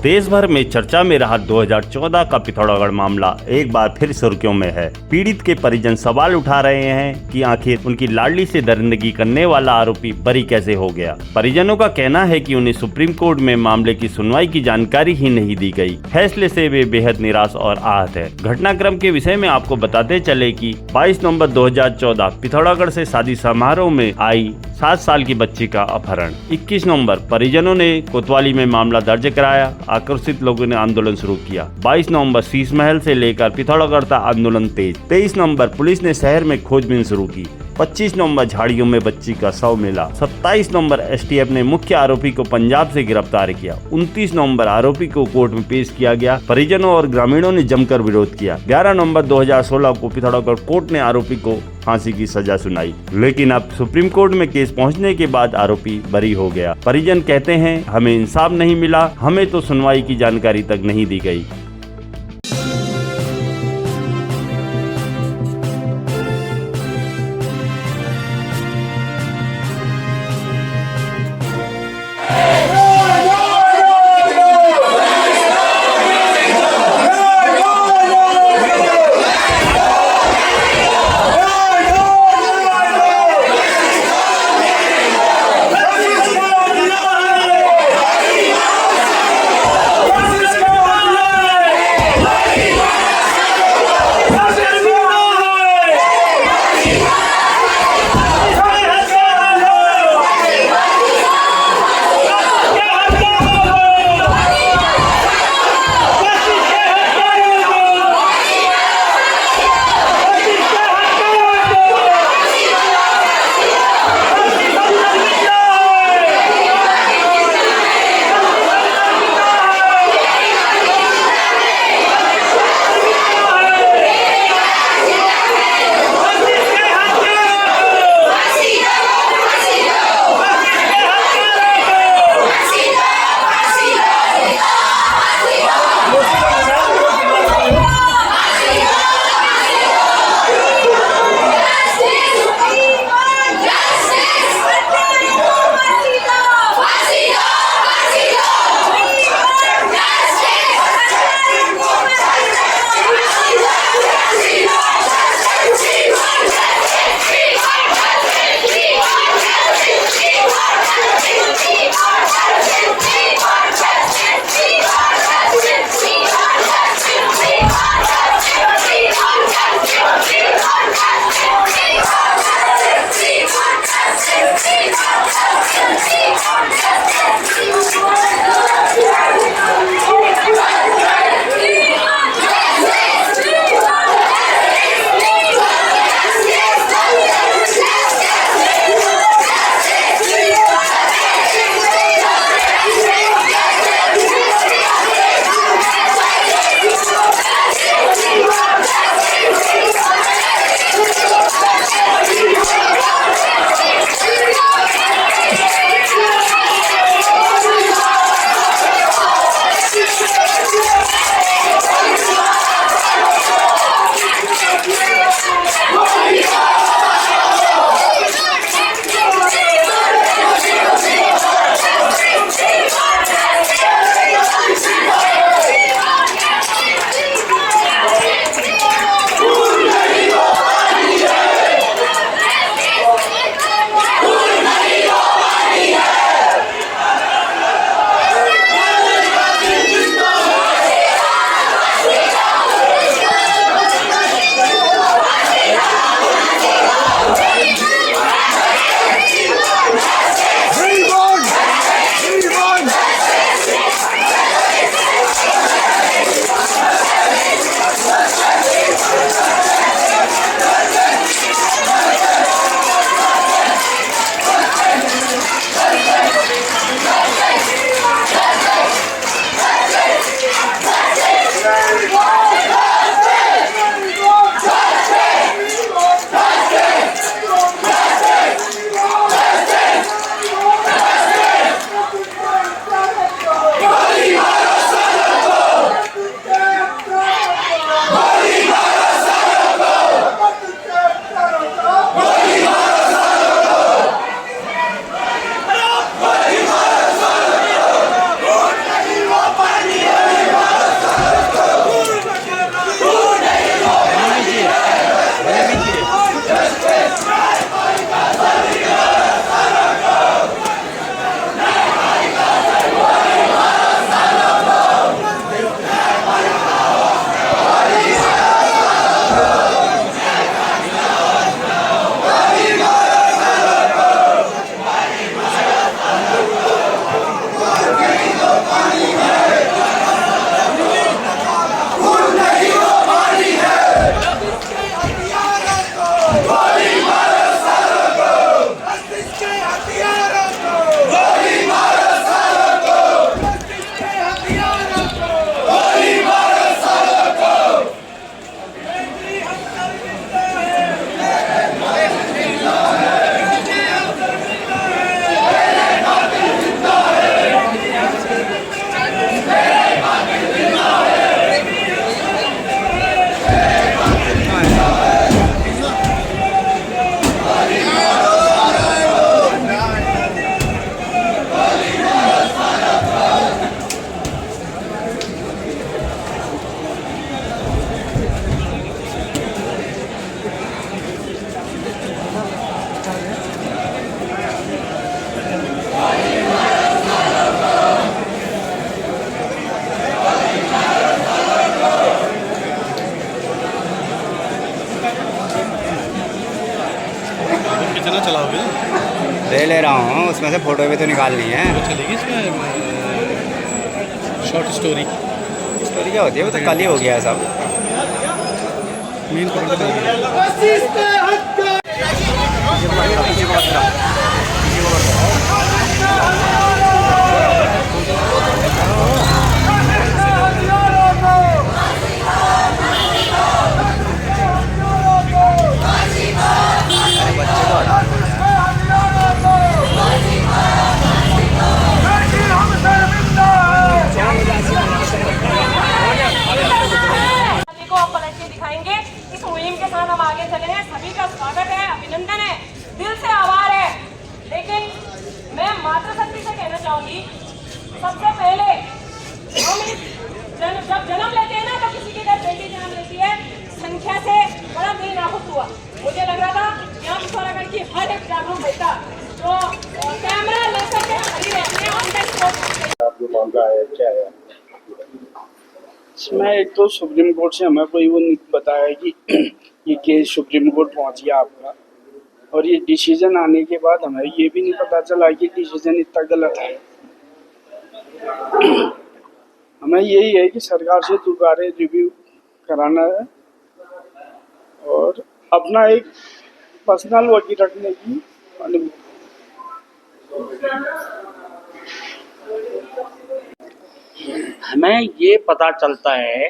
देश भर में चर्चा में रहा 2014 का पिथौरागढ़ मामला एक बार फिर सुर्खियों में है। पीड़ित के परिजन सवाल उठा रहे हैं कि आखिर उनकी लाडली से दरिंदगी करने वाला आरोपी बरी कैसे हो गया। परिजनों का कहना है कि उन्हें सुप्रीम कोर्ट में मामले की सुनवाई की जानकारी ही नहीं दी गई। फैसले से वे बेहद निराश और आहत है। घटनाक्रम के विषय में आपको बताते चले कि 22 नवंबर 2014 पिथौरागढ़ से शादी समारोह में आई 7 साल की बच्ची का अपहरण। 21 नवंबर परिजनों ने कोतवाली में मामला दर्ज कराया। आक्रोशित लोगों ने आंदोलन शुरू किया। 22 नवंबर शीश महल से लेकर पिथौरागढ़ तक आंदोलन तेज। 23 नवंबर पुलिस ने शहर में खोजबीन शुरू की। 25 नवंबर झाड़ियों में बच्ची का शव मिला। 27 नवंबर एसटीएफ ने मुख्य आरोपी को पंजाब से गिरफ्तार किया। 29 नवंबर आरोपी को कोर्ट में पेश किया गया। परिजनों और ग्रामीणों ने जमकर विरोध किया। 11 नवंबर 2016 को पिथौरागढ़ कोर्ट ने आरोपी को फांसी की सजा सुनाई, लेकिन अब सुप्रीम कोर्ट में केस पहुंचने के बाद आरोपी बरी हो गया। परिजन कहते हैं, हमें इंसाफ नहीं मिला, हमें तो सुनवाई की जानकारी तक नहीं दी गई। ले रहा हूँ, उसमें से फ़ोटो भी तो निकालनी है। वो चलेगी इसमें शॉर्ट स्टोरी स्टोरी क्या होती है, वो तो कल ही हो गया है सब। मेन पॉइंट पे दिखाएंगे। इस मुहिम के साथ हम आगे चले हैं। सभी का स्वागत है, अभिनंदन है, दिल से आभार है। लेकिन मैं मातृशक्ति से कहना चाहूंगी, सबसे पहले हम जब जन्म लेते हैं ना, तो किसी की घर बेटी जन्म लेती है, संख्या से बड़ा दिल राहुत हुआ। मुझे लग रहा था यहाँ पिथौरागढ़ की हर एक जागरूक बेटा जो कैमरा लेकर के खड़ी रहती है, उनका मामला है क्या है? इसमें एक तो सुप्रीम कोर्ट से हमें कोई वो नहीं बताया कि ये केस सुप्रीम कोर्ट पहुंच गया आपका, और ये डिसीजन आने के बाद हमें ये भी नहीं पता चला कि डिसीजन इतना गलत है। हमें यही है कि सरकार से दोबारा रिव्यू कराना है और अपना एक पर्सनल वकील रखने की अनुमति। हमें ये पता चलता है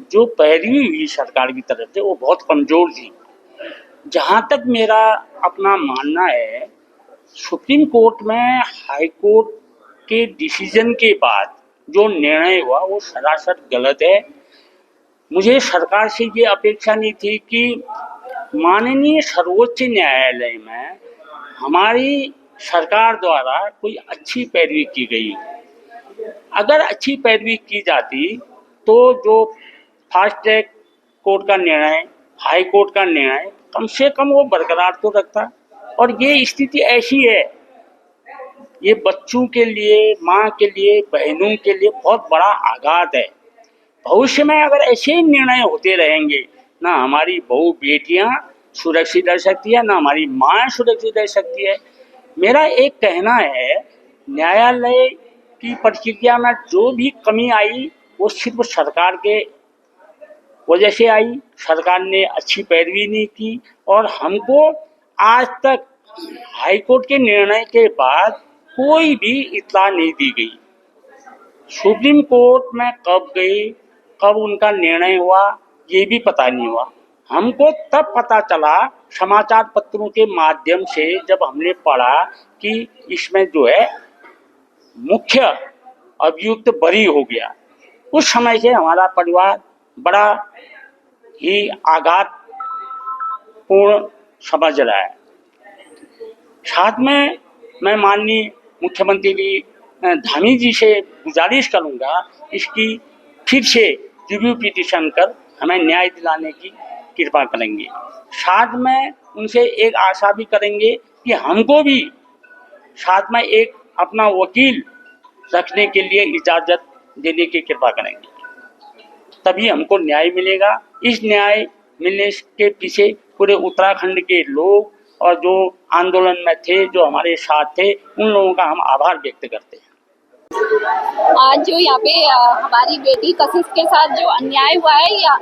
जो पैरवी हुई सरकार की तरफ से वो बहुत कमज़ोर थी। जहाँ तक मेरा अपना मानना है, सुप्रीम कोर्ट में हाई कोर्ट के डिसीजन के बाद जो निर्णय हुआ वो सरासर गलत है। मुझे सरकार से ये अपेक्षा नहीं थी कि माननीय सर्वोच्च न्यायालय में हमारी सरकार द्वारा कोई अच्छी पैरवी की गई। अगर अच्छी पैरवी की जाती तो जो फास्ट ट्रैक कोर्ट का निर्णय, हाई कोर्ट का निर्णय, कम से कम वो बरकरार तो रखता। और ये स्थिति ऐसी है, ये बच्चों के लिए, माँ के लिए, बहनों के लिए बहुत बड़ा आघात है। भविष्य में अगर ऐसे निर्णय होते रहेंगे, ना हमारी बहू बेटियाँ सुरक्षित रह सकती है, ना हमारी माँ सुरक्षित रह सकती है। मेरा एक कहना है, न्यायालय की प्रक्रिया में जो भी कमी आई वो सिर्फ सरकार के वजह से आई। सरकार ने अच्छी पैरवी नहीं की और हमको आज तक हाई कोर्ट के निर्णय के बाद कोई भी इत्तला नहीं दी गई। सुप्रीम कोर्ट में कब गई, कब उनका निर्णय हुआ, ये भी पता नहीं हुआ। हमको तब पता चला समाचार पत्रों के माध्यम से, जब हमने पढ़ा कि इसमें जो है मुख्य अभियुक्त बरी हो गया। उस समय से हमारा परिवार बड़ा ही आघातपूर्ण समझ रहा है। साथ में मैं माननीय मुख्यमंत्री धामी जी से गुजारिश करूंगा, इसकी फिर से रिव्यू पिटीशन कर हमें न्याय दिलाने की कृपा करेंगे। साथ में उनसे एक आशा भी करेंगे कि हमको भी साथ में एक अपना वकील रखने के लिए इजाज़त देने की कृपा करेंगे, तभी हमको न्याय मिलेगा। इस न्याय मिलने के पीछे पूरे उत्तराखंड के लोग और जो आंदोलन में थे, जो हमारे साथ थे, उन लोगों का हम आभार व्यक्त करते हैं। आज जो यहाँ पे हमारी बेटी कशिश के साथ जो अन्याय हुआ है, या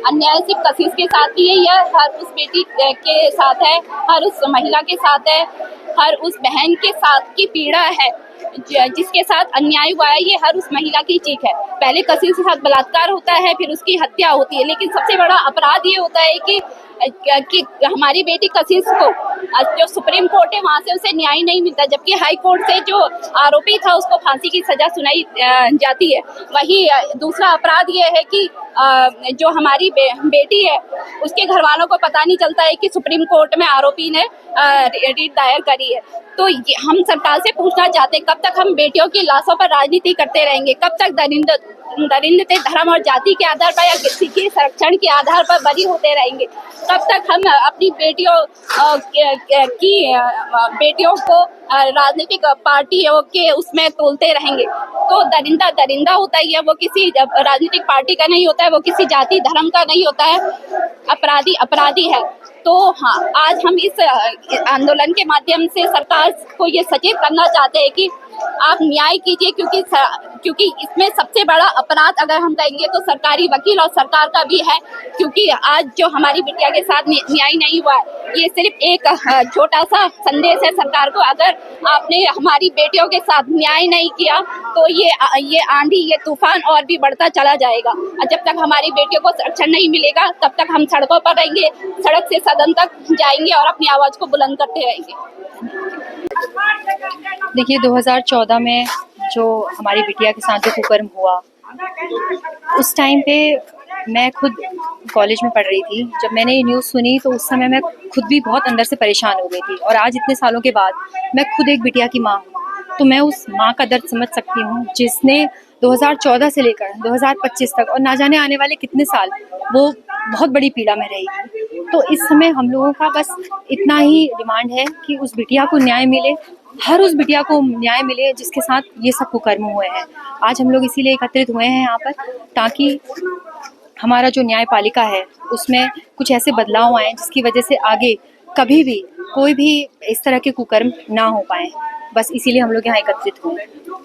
अन्याय सिर्फ कशिश के साथ ही है, यह हर उस बेटी के साथ है, हर उस महिला के साथ है, हर उस बहन के साथ की पीड़ा है जिसके साथ अन्याय हुआ है। ये हर उस महिला की चीख है। पहले कशिश के साथ बलात्कार होता है, फिर उसकी हत्या होती है, लेकिन सबसे बड़ा अपराध ये होता है कि हमारी बेटी कशिश को जो सुप्रीम कोर्ट है वहाँ से उसे न्याय नहीं मिलता, जबकि हाई कोर्ट से जो आरोपी था उसको फांसी की सजा सुनाई जाती है। वही दूसरा अपराध ये है कि जो हमारी बेटी है उसके घर वालों को पता नहीं चलता है कि सुप्रीम कोर्ट में आरोपी ने रिट दायर करी है। तो हम सरकार से पूछना चाहते हैं, कब तक हम बेटियों की लाशों पर राजनीति करते रहेंगे? कब तक दरिंदे धर्म और जाति के आधार पर या किसी के संरक्षण के आधार पर बरी होते रहेंगे? कब तक हम अपनी बेटियों को राजनीतिक पार्टियों के उसमें तोलते रहेंगे? तो दरिंदा होता ही है, वो किसी राजनीतिक पार्टी का नहीं होता है, वो किसी जाति धर्म का नहीं होता है। अपराधी अपराधी है। तो हाँ, आज हम इस आंदोलन के माध्यम से सरकार को ये सचेत करना चाहते हैं कि आप न्याय कीजिए, क्योंकि इसमें सबसे बड़ा अपराध अगर हम कहेंगे तो सरकारी वकील और सरकार का भी है। क्योंकि आज जो हमारी बिटिया के साथ न्याय नहीं हुआ है, ये सिर्फ एक छोटा सा संदेश है सरकार को। अगर आपने हमारी बेटियों के साथ न्याय नहीं किया तो ये आंधी, ये तूफान और भी बढ़ता चला जाएगा। और जब तक हमारी बेटियों को संरक्षण नहीं मिलेगा तब तक हम सड़कों पर रहेंगे, सड़क से सदन तक जाएंगे और अपनी आवाज को बुलंद करते रहेंगे। देखिए, 2014 में जो हमारी बिटिया के साथ जो कुकर्म हुआ, उस टाइम पे मैं खुद कॉलेज में पढ़ रही थी। जब मैंने ये न्यूज़ सुनी तो उस समय मैं खुद भी बहुत अंदर से परेशान हो गई थी। और आज इतने सालों के बाद मैं खुद एक बिटिया की माँ हूँ, तो मैं उस माँ का दर्द समझ सकती हूँ जिसने 2014 से लेकर 2025 तक और ना जाने आने वाले कितने साल वो बहुत बड़ी पीड़ा में रहेगी। तो इस समय हम लोगों का बस इतना ही डिमांड है कि उस बिटिया को न्याय मिले, हर उस बिटिया को न्याय मिले जिसके साथ ये सब कुकर्म हुए हैं। आज हम लोग इसीलिए एकत्रित हुए हैं यहाँ पर, ताकि हमारा जो न्यायपालिका है उसमें कुछ ऐसे बदलाव आए जिसकी वजह से आगे कभी भी कोई भी इस तरह के कुकर्म ना हो पाए। बस इसीलिए हम लोग यहाँ एकत्रित हुए हैं।